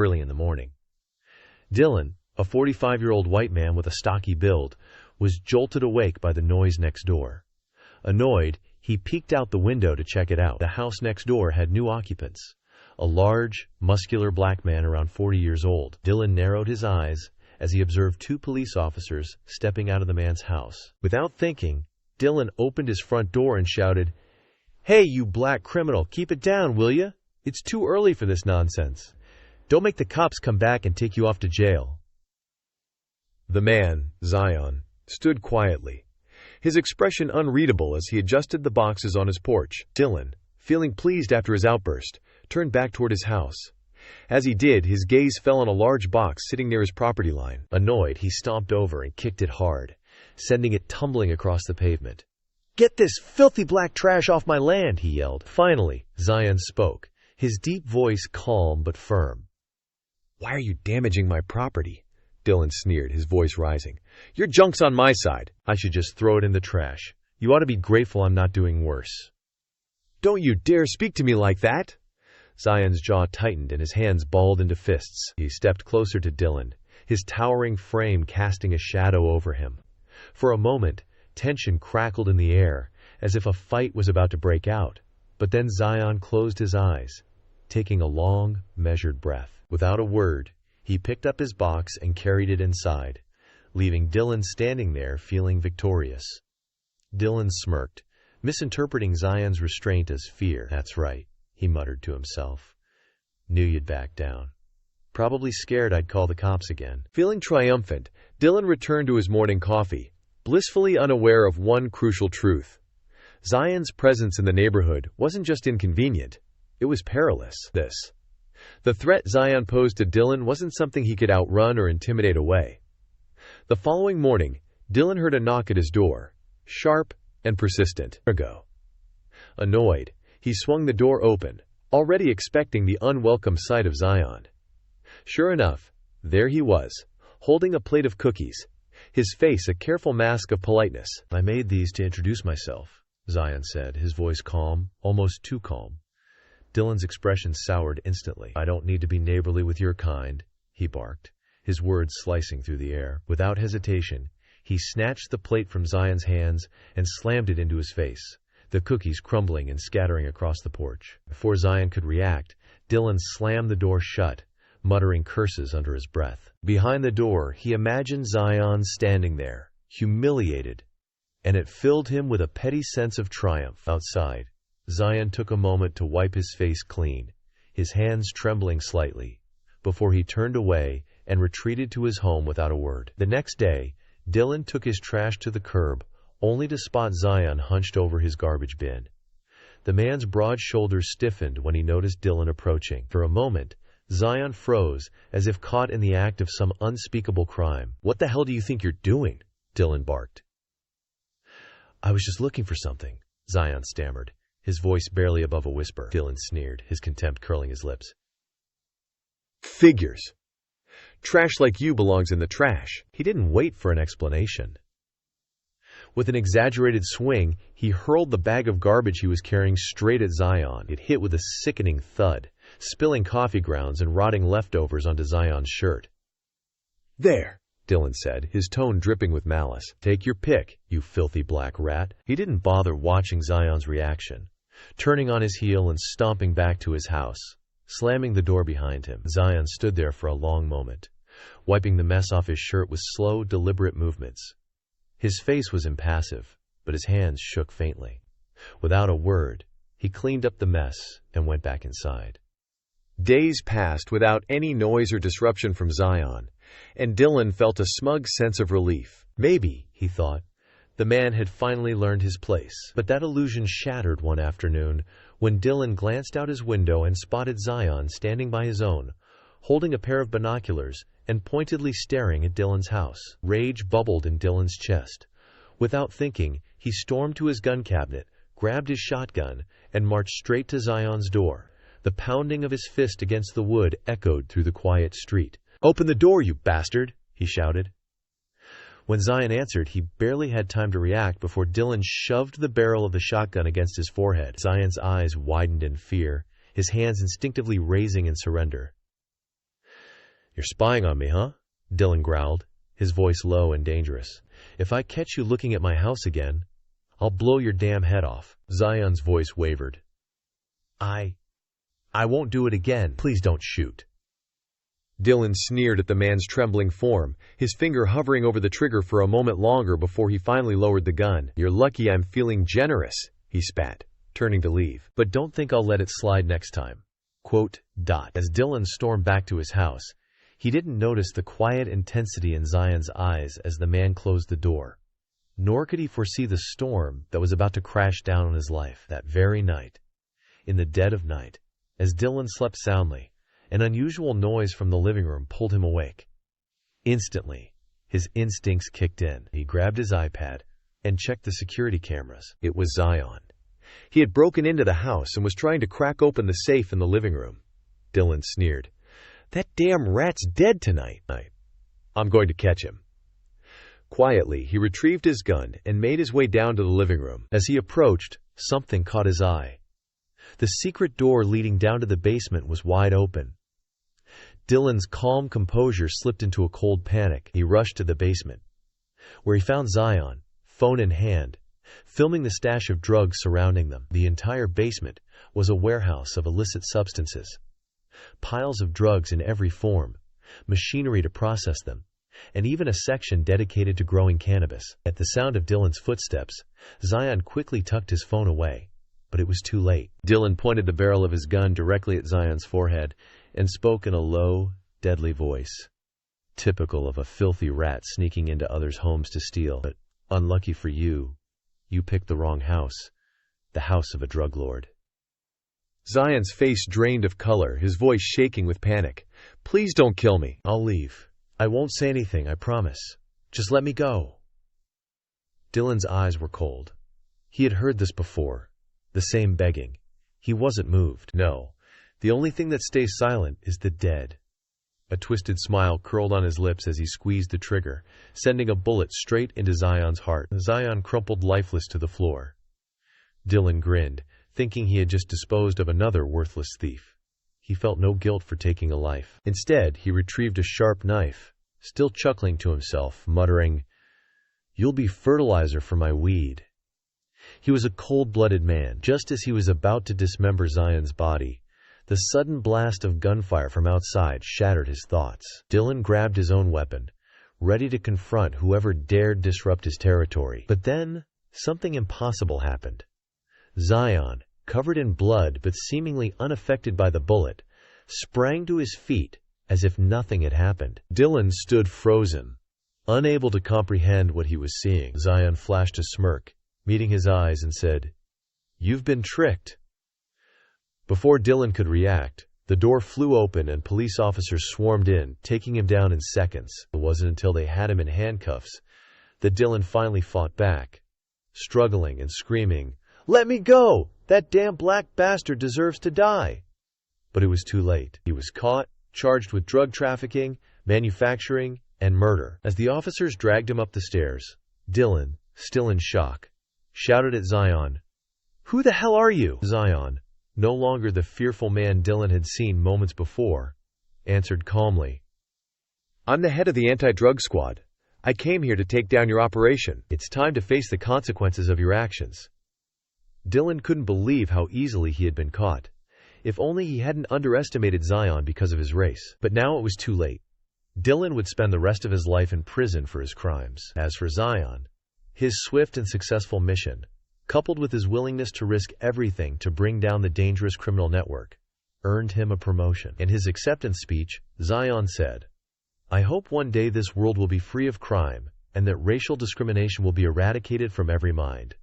Early in the morning, Dylan, a 45-year-old white man with a stocky build, was jolted awake by the noise next door. Annoyed, he peeked out the window to check it out. The house next door had new occupants. A large, muscular black man around 40 years old. Dylan narrowed his eyes as he observed two police officers stepping out of the man's house. Without thinking, Dylan opened his front door and shouted, "Hey, you black criminal, keep it down, will ya? It's too early for this nonsense. Don't make the cops come back and take you off to jail." The man, Zion, stood quietly, his expression unreadable as he adjusted the boxes on his porch. Dylan, feeling pleased after his outburst, turned back toward his house. As he did, his gaze fell on a large box sitting near his property line. Annoyed, he stomped over and kicked it hard, sending it tumbling across the pavement. "Get this filthy black trash off my land," he yelled. Finally, Zion spoke, his deep voice calm but firm. "Why are you damaging my property?" Dylan sneered, his voice rising. "Your junk's on my side. I should just throw it in the trash. You ought to be grateful I'm not doing worse." "Don't you dare speak to me like that!" Zion's jaw tightened and his hands balled into fists. He stepped closer to Dylan, his towering frame casting a shadow over him. For a moment, tension crackled in the air, as if a fight was about to break out. But then Zion closed his eyes, taking a long, measured breath. Without a word, he picked up his box and carried it inside, leaving Dylan standing there feeling victorious. Dylan smirked, misinterpreting Zion's restraint as fear. "That's right," he muttered to himself. "Knew you'd back down. Probably scared I'd call the cops again." Feeling triumphant, Dylan returned to his morning coffee, blissfully unaware of one crucial truth. Zion's presence in the neighborhood wasn't just inconvenient, it was perilous. The threat Zion posed to Dylan wasn't something he could outrun or intimidate away. The following morning, Dylan heard a knock at his door, sharp and persistent. Annoyed, he swung the door open, already expecting the unwelcome sight of Zion. Sure enough, there he was, holding a plate of cookies, his face a careful mask of politeness. "I made these to introduce myself," Zion said, his voice calm, almost too calm. Dylan's expression soured instantly. "I don't need to be neighborly with your kind," he barked, his words slicing through the air. Without hesitation, he snatched the plate from Zion's hands and slammed it into his face, the cookies crumbling and scattering across the porch. Before Zion could react, Dylan slammed the door shut, muttering curses under his breath. Behind the door, he imagined Zion standing there, humiliated, and it filled him with a petty sense of triumph. Outside, Zion took a moment to wipe his face clean, his hands trembling slightly, before he turned away and retreated to his home without a word. The next day, Dylan took his trash to the curb, only to spot Zion hunched over his garbage bin. The man's broad shoulders stiffened when he noticed Dylan approaching. For a moment, Zion froze, as if caught in the act of some unspeakable crime. "What the hell do you think you're doing?" Dylan barked. "I was just looking for something," Zion stammered, his voice barely above a whisper. Dylan sneered, his contempt curling his lips. "Figures. Trash like you belongs in the trash." He didn't wait for an explanation. With an exaggerated swing, he hurled the bag of garbage he was carrying straight at Zion. It hit with a sickening thud, spilling coffee grounds and rotting leftovers onto Zion's shirt. "There," Dylan said, his tone dripping with malice. "Take your pick, you filthy black rat." He didn't bother watching Zion's reaction, turning on his heel and stomping back to his house, slamming the door behind him. Zion stood there for a long moment, wiping the mess off his shirt with slow, deliberate movements. His face was impassive, but his hands shook faintly. Without a word, he cleaned up the mess and went back inside. Days passed without any noise or disruption from Zion, and Dylan felt a smug sense of relief. Maybe, he thought, the man had finally learned his place. But that illusion shattered one afternoon when Dylan glanced out his window and spotted Zion standing by his own, holding a pair of binoculars and pointedly staring at Dylan's house. Rage bubbled in Dylan's chest. Without thinking, he stormed to his gun cabinet, grabbed his shotgun, and marched straight to Zion's door. The pounding of his fist against the wood echoed through the quiet street. "Open the door, you bastard!" he shouted. When Zion answered, he barely had time to react before Dylan shoved the barrel of the shotgun against his forehead. Zion's eyes widened in fear, his hands instinctively raising in surrender. "You're spying on me, huh?" Dylan growled, his voice low and dangerous. "If I catch you looking at my house again, I'll blow your damn head off." Zion's voice wavered. I won't do it again. Please don't shoot." Dylan sneered at the man's trembling form, his finger hovering over the trigger for a moment longer before he finally lowered the gun. "You're lucky I'm feeling generous," he spat, turning to leave. "But don't think I'll let it slide next time." As Dylan stormed back to his house, he didn't notice the quiet intensity in Zion's eyes as the man closed the door. Nor could he foresee the storm that was about to crash down on his life that very night. In the dead of night, as Dylan slept soundly, an unusual noise from the living room pulled him awake. Instantly, his instincts kicked in. He grabbed his iPad and checked the security cameras. It was Zion. He had broken into the house and was trying to crack open the safe in the living room. Dylan sneered. "That damn rat's dead tonight. I'm going to catch him." Quietly, he retrieved his gun and made his way down to the living room. As he approached, something caught his eye. The secret door leading down to the basement was wide open. Dylan's calm composure slipped into a cold panic. He rushed to the basement, where he found Zion, phone in hand, filming the stash of drugs surrounding them. The entire basement was a warehouse of illicit substances. Piles of drugs in every form, machinery to process them, and even a section dedicated to growing cannabis. At the sound of Dylan's footsteps, Zion quickly tucked his phone away, but it was too late. Dylan pointed the barrel of his gun directly at Zion's forehead and spoke in a low, deadly voice. Typical of a filthy rat sneaking into others' homes to steal. But unlucky for you, you picked the wrong house, the house of a drug lord. Zion's face drained of color, his voice shaking with panic. "Please don't kill me." "I'll leave. I won't say anything, I promise. Just let me go." Dylan's eyes were cold. He had heard this before. The same begging. He wasn't moved. "No. The only thing that stays silent is the dead." A twisted smile curled on his lips as he squeezed the trigger, sending a bullet straight into Zion's heart. Zion crumpled lifeless to the floor. Dylan grinned, thinking he had just disposed of another worthless thief. He felt no guilt for taking a life. Instead, he retrieved a sharp knife, still chuckling to himself, muttering, "You'll be fertilizer for my weed." He was a cold-blooded man. Just as he was about to dismember Zion's body, the sudden blast of gunfire from outside shattered his thoughts. Dylan grabbed his own weapon, ready to confront whoever dared disrupt his territory. But then, something impossible happened. Zion, covered in blood but seemingly unaffected by the bullet, sprang to his feet as if nothing had happened. Dylan stood frozen, unable to comprehend what he was seeing. Zion flashed a smirk, meeting his eyes, and said, "You've been tricked." Before Dylan could react, the door flew open and police officers swarmed in, taking him down in seconds. It wasn't until they had him in handcuffs that Dylan finally fought back, struggling and screaming, "Let me go! That damn black bastard deserves to die!" But it was too late. He was caught, charged with drug trafficking, manufacturing, and murder. As the officers dragged him up the stairs, Dylan, still in shock, shouted at Zion, "Who the hell are you?" Zion, no longer the fearful man Dylan had seen moments before, answered calmly, "I'm the head of the anti-drug squad. I came here to take down your operation. It's time to face the consequences of your actions." Dylan couldn't believe how easily he had been caught. If only he hadn't underestimated Zion because of his race. But now it was too late. Dylan would spend the rest of his life in prison for his crimes. As for Zion, his swift and successful mission, coupled with his willingness to risk everything to bring down the dangerous criminal network, earned him a promotion. In his acceptance speech, Zion said, "I hope one day this world will be free of crime and that racial discrimination will be eradicated from every mind."